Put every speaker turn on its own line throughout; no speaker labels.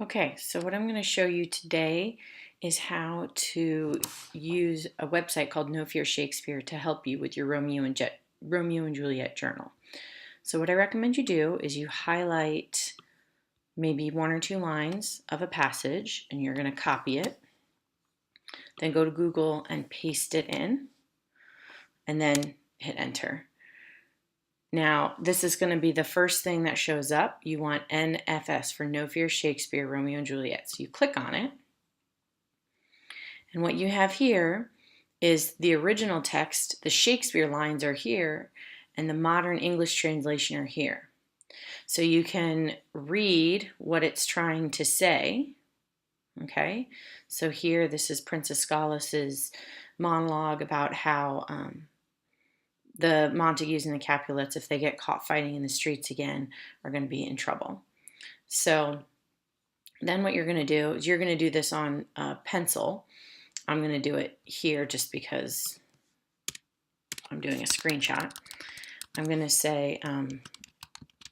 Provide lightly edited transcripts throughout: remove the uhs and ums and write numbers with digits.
Okay, so what I'm going to show you today is how to use a website called No Fear Shakespeare to help you with your Romeo and Juliet journal. So what I recommend you do is you highlight maybe one or two lines of a passage and you're going to copy it. Then go to Google and paste it in and then hit enter. Now, this is going to be the first thing that shows up. You want NFS for No Fear Shakespeare, Romeo and Juliet. So you click on it. And what you have here is the original text. The Shakespeare lines are here, and the modern English translation are here. So you can read what it's trying to say. Okay, so here this is Princess Scholas's monologue about how the Montagues and the Capulets, if they get caught fighting in the streets again, are going to be in trouble. So then what you're going to do is you're going to do this on pencil. I'm going to do it here just because I'm doing a screenshot. I'm going to say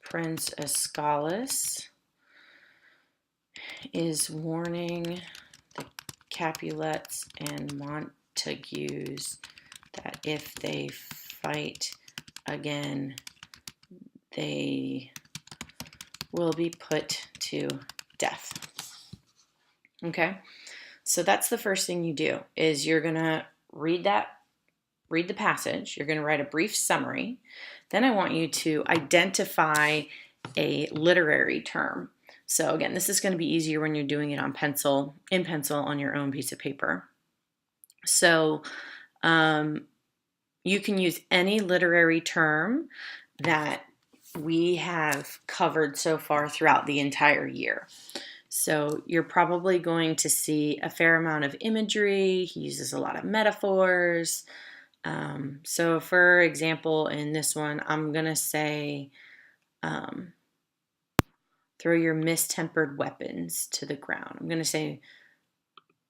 Prince Escalus is warning the Capulets and Montagues that if they fight again, they will be put to death. Okay, so that's the first thing you do is you're gonna read the passage. You're gonna write a brief summary. Then I want you to identify a literary term. So again, this is going to be easier when you're doing it on pencil on your own piece of paper. So you can use any literary term that we have covered so far throughout the entire year. So you're probably going to see a fair amount of imagery. He uses a lot of metaphors. So for example, in this one, I'm going to say, throw your mistempered weapons to the ground. I'm going to say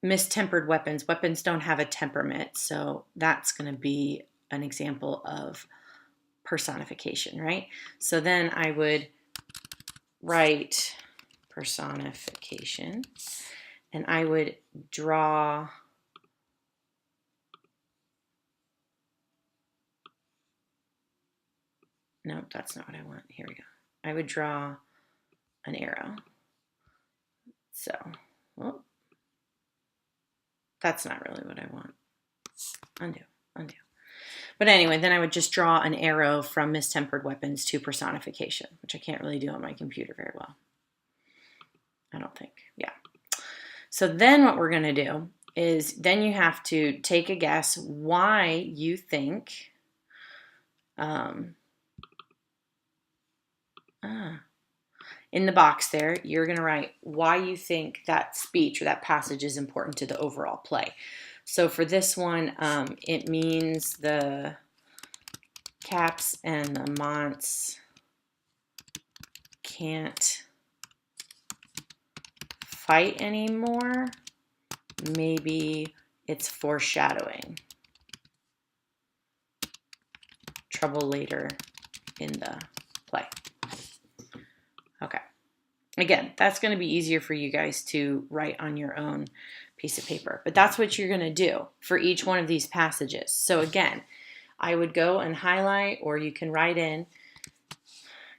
mistempered weapons. Weapons don't have a temperament, so that's going to be an example of personification, right? So then I would write personification, and I would draw no, that's not what I want. Here we go. I would draw an arrow. So, well, that's not really what I want. Undo. But anyway, then I would just draw an arrow from mistempered weapons to personification, which I can't really do on my computer very well. I don't think. Yeah. So then what we're going to do is then you have to take a guess why you think in the box there, you're going to write why you think that speech or that passage is important to the overall play. So for this one, it means the Caps and the Monts can't fight anymore. Maybe it's foreshadowing trouble later in the play. Okay. Again, that's going to be easier for you guys to write on your own piece of paper, but that's what you're going to do for each one of these passages. So again, I would go and highlight, or you can write in,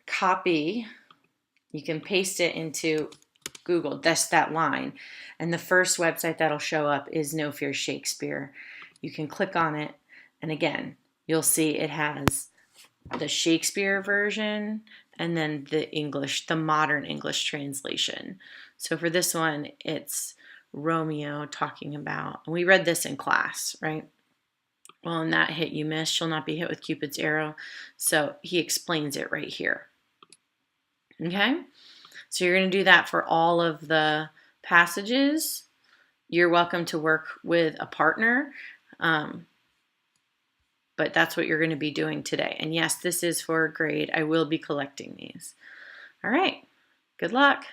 copy, you can paste it into Google, just that line, and the first website that'll show up is No Fear Shakespeare. You can click on it, and again, you'll see it has the Shakespeare version and then the modern English translation. So for this one, it's Romeo talking about, we read this in class, right? Well, in that hit you miss, she'll not be hit with Cupid's arrow. So he explains it right here. Okay? So you're going to do that for all of the passages. You're welcome to work with a partner, but that's what you're going to be doing today. And yes, this is for a grade. I will be collecting these. All right. Good luck.